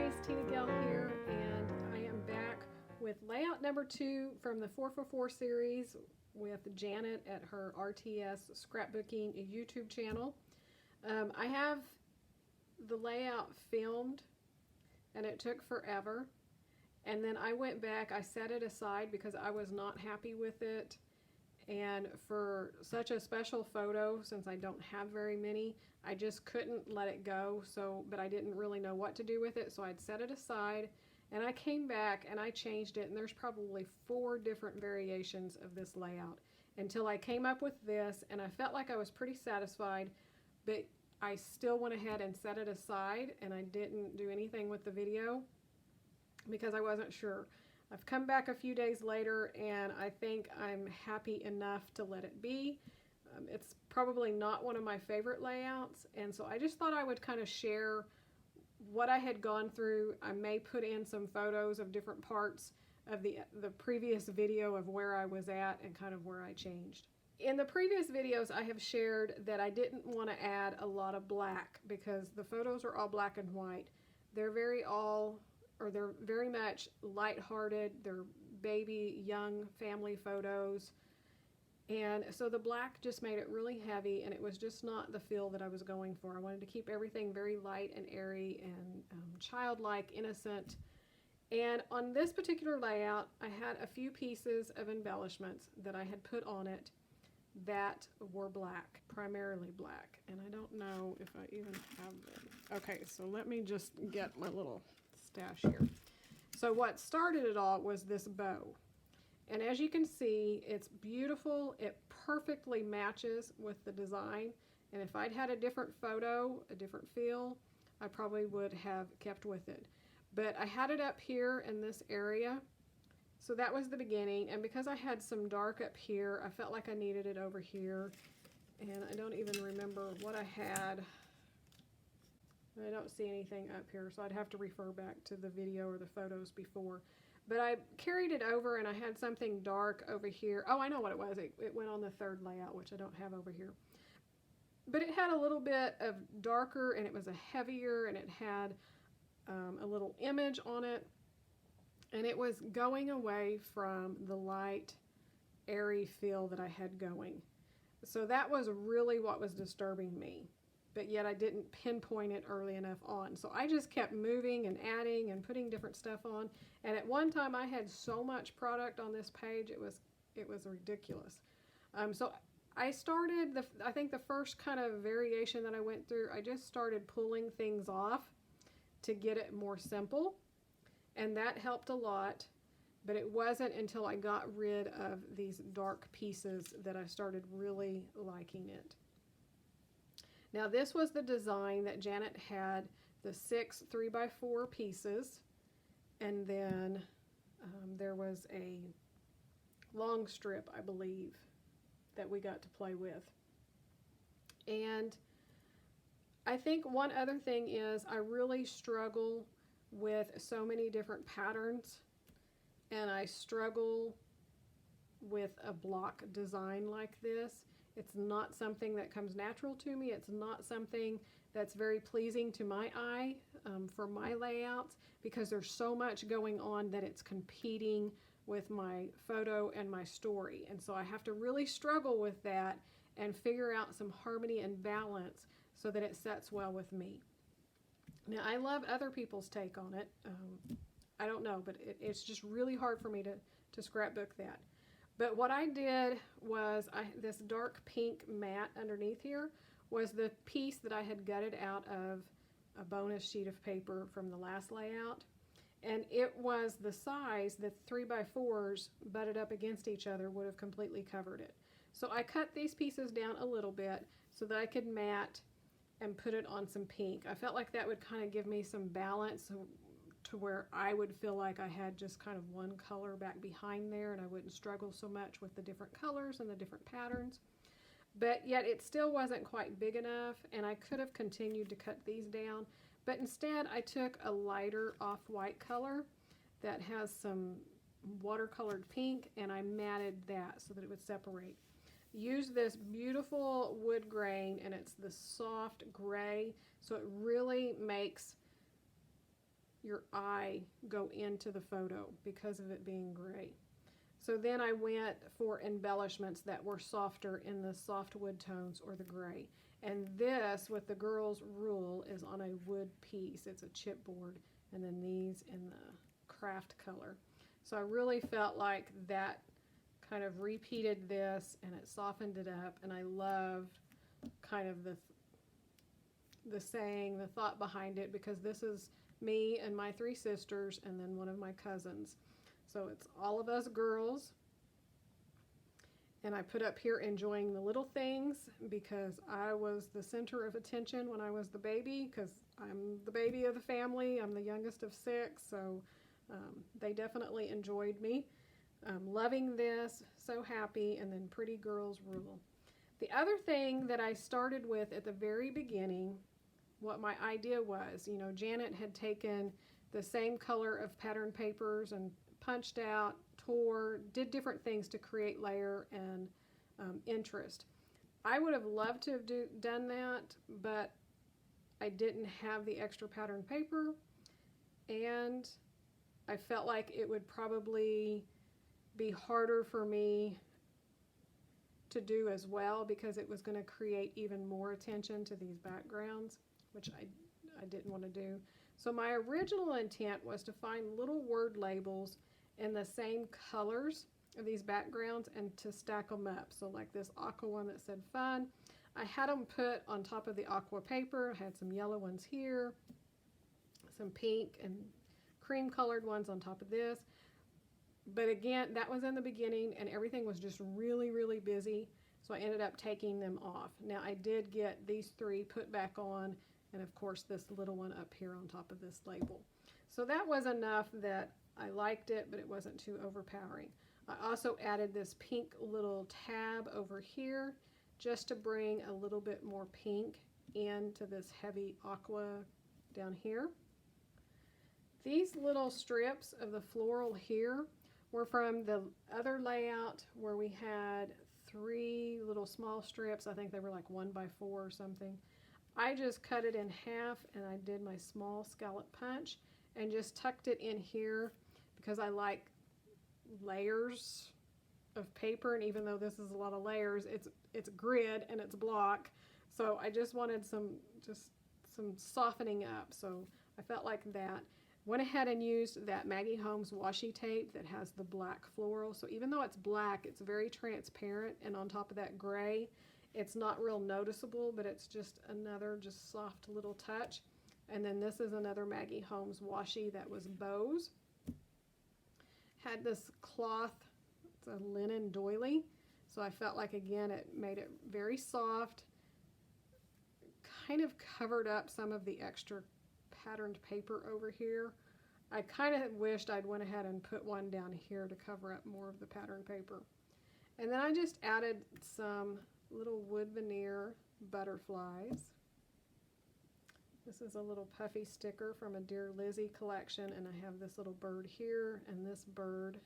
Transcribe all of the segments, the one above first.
guys, TinaGale here, and I am back with layout number 2 from the 444 series with Janet at her RTS Scrapbooking YouTube channel. I have the layout filmed and it took forever, and then I went back, I set it aside because I was not happy with it. And for such a special photo, since I don't have very many, I just couldn't let it go. But I didn't really know what to do with it, so I'd set it aside, and I came back and I changed it, and there's probably 4 different variations of this layout until I came up with this, and I felt like I was pretty satisfied, but I still went ahead and set it aside, and I didn't do anything with the video because I wasn't sure. I've come back a few days later and I think I'm happy enough to let it be. It's probably not one of my favorite layouts, and so I just thought I would kind of share what I had gone through. I may put in some photos of different parts of the previous video of where I was at and kind of where I changed. In the previous videos I have shared that I didn't want to add a lot of black because the photos are all black and white. They're very much lighthearted. They're baby, young family photos. And so the black just made it really heavy, and it was just not the feel that I was going for. I wanted to keep everything very light and airy and childlike, innocent. And on this particular layout, I had a few pieces of embellishments that I had put on it that were black, primarily black. And I don't know if I even have them. Okay, so let me just get my little stash here. So what started it all was this bow, and as you can see, it's beautiful. It perfectly matches with the design, and if I'd had a different photo, a different feel, I probably would have kept with it. But I had it up here in this area, so that was the beginning, and because I had some dark up here, I felt like I needed it over here, and I don't even remember what I had. I don't see anything up here, so I'd have to refer back to the video or the photos before. But I carried it over and I had something dark over here. Oh, I know what it was. It went on the third layout, which I don't have over here. But it had a little bit of darker, and it was a heavier, and it had a little image on it. And it was going away from the light, airy feel that I had going. So that was really what was disturbing me. But yet I didn't pinpoint it early enough on. So I just kept moving and adding and putting different stuff on. And at one time I had so much product on this page, it was ridiculous. So I started, I think the first kind of variation that I went through, I just started pulling things off to get it more simple. And that helped a lot. But it wasn't until I got rid of these dark pieces that I started really liking it. Now this was the design that Janet had, the 6 3x4 pieces, and then there was a long strip, I believe, that we got to play with. And I think one other thing is I really struggle with so many different patterns, and I struggle with a block design like this. It's not something that comes natural to me. It's not something that's very pleasing to my eye for my layouts, because there's so much going on that it's competing with my photo and my story. And so I have to really struggle with that and figure out some harmony and balance so that it sets well with me. Now, I love other people's take on it. I don't know, but it's just really hard for me to scrapbook that. But what I did was, this dark pink mat underneath here was the piece that I had gutted out of a bonus sheet of paper from the last layout. And it was the size that 3x4s butted up against each other would have completely covered it. So I cut these pieces down a little bit so that I could mat and put it on some pink. I felt like that would kind of give me some balance to where I would feel like I had just kind of one color back behind there, and I wouldn't struggle so much with the different colors and the different patterns. But yet it still wasn't quite big enough, and I could have continued to cut these down, but instead I took a lighter off-white color that has some watercolored pink, and I matted that so that it would separate. Use this beautiful wood grain, and it's the soft gray, so it really makes your eye go into the photo because of it being gray. So then I went for embellishments that were softer in the soft wood tones or the gray. And this, with the girls' rule, is on a wood piece. It's a chipboard, and then these in the craft color. So I really felt like that kind of repeated this, and it softened it up, and I loved kind of the saying, the thought behind it, because this is me and my 3 sisters and then one of my cousins. So it's all of us girls. And I put up here enjoying the little things because I was the center of attention when I was the baby, because I'm the baby of the family. I'm the youngest of 6, so they definitely enjoyed me. Loving this, so happy, and then pretty girls rule. The other thing that I started with at the very beginning, what my idea was, you know, Janet had taken the same color of pattern papers and punched out, tore, did different things to create layer and interest. I would have loved to have done that, but I didn't have the extra pattern paper, and I felt like it would probably be harder for me to do as well because it was going to create even more attention to these backgrounds, which I didn't want to do. So my original intent was to find little word labels in the same colors of these backgrounds and to stack them up. So like this aqua one that said fun, I had them put on top of the aqua paper. I had some yellow ones here, some pink and cream colored ones on top of this. But again, that was in the beginning and everything was just really, really busy. So I ended up taking them off. Now I did get these 3 put back on, and of course this little one up here on top of this label. So that was enough that I liked it, but it wasn't too overpowering. I also added this pink little tab over here just to bring a little bit more pink into this heavy aqua down here. These little strips of the floral here were from the other layout where we had 3 little small strips. I think they were like 1 by 4 or something. I just cut it in half and I did my small scallop punch and just tucked it in here because I like layers of paper, and even though this is a lot of layers, it's grid and it's block, so I just wanted some softening up. So I felt like that. Went ahead and used that Maggie Holmes washi tape that has the black floral, so even though it's black, it's very transparent, and on top of that gray, it's not real noticeable, but it's just another just soft little touch. And then this is another Maggie Holmes washi that was bows. Had this cloth, it's a linen doily, so I felt like again it made it very soft, kind of covered up some of the extra patterned paper over here. I kind of wished I'd went ahead and put one down here to cover up more of the pattern paper. And then I just added some little wood veneer butterflies. This is a little puffy sticker from a Dear Lizzie collection, and I have this little bird here and this bird.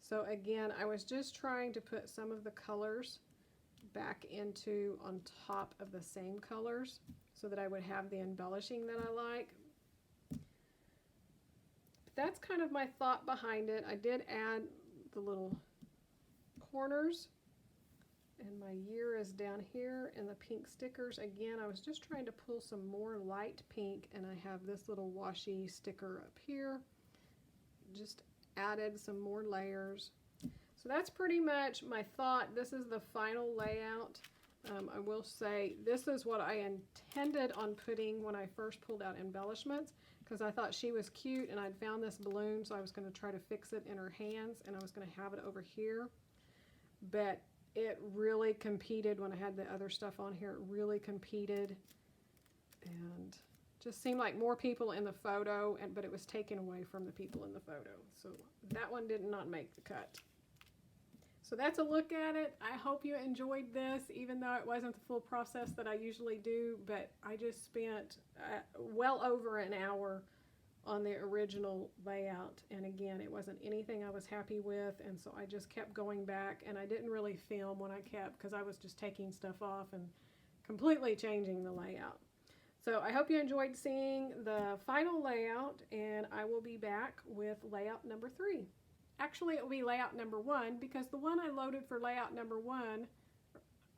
So again, I was just trying to put some of the colors back into on top of the same colors so that I would have the embellishing that I like. But that's kind of my thought behind it. I did add the little corners, and my year is down here, and the pink stickers. Again, I was just trying to pull some more light pink, and I have this little washi sticker up here. Just added some more layers. So that's pretty much my thought. This is the final layout. I will say this is what I intended on putting when I first pulled out embellishments, because I thought she was cute, and I'd found this balloon, so I was going to try to fix it in her hands, and I was going to have it over here. But it really competed when I had the other stuff on here. It really competed and just seemed like more people in the photo, but it was taken away from the people in the photo. So that one did not make the cut. So that's a look at it. I hope you enjoyed this, even though it wasn't the full process that I usually do, but I just spent well over an hour on the original layout, and again, it wasn't anything I was happy with, and so I just kept going back, and I didn't really film when I kept, because I was just taking stuff off and completely changing the layout. So I hope you enjoyed seeing the final layout, and I will be back with layout number 3. Actually, it will be layout number 1, because the one I loaded for layout number 1,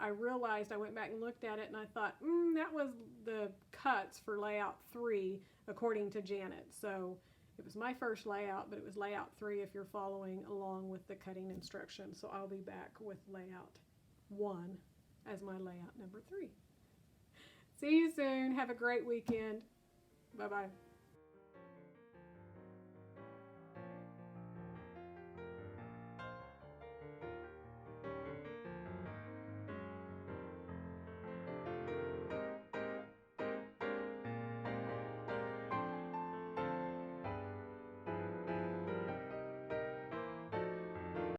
I realized, I went back and looked at it, and I thought, that was the cuts for layout 3, according to Janet. So it was my first layout, but it was layout 3 if you're following along with the cutting instructions. So I'll be back with layout 1 as my layout number 3. See you soon. Have a great weekend. Bye-bye.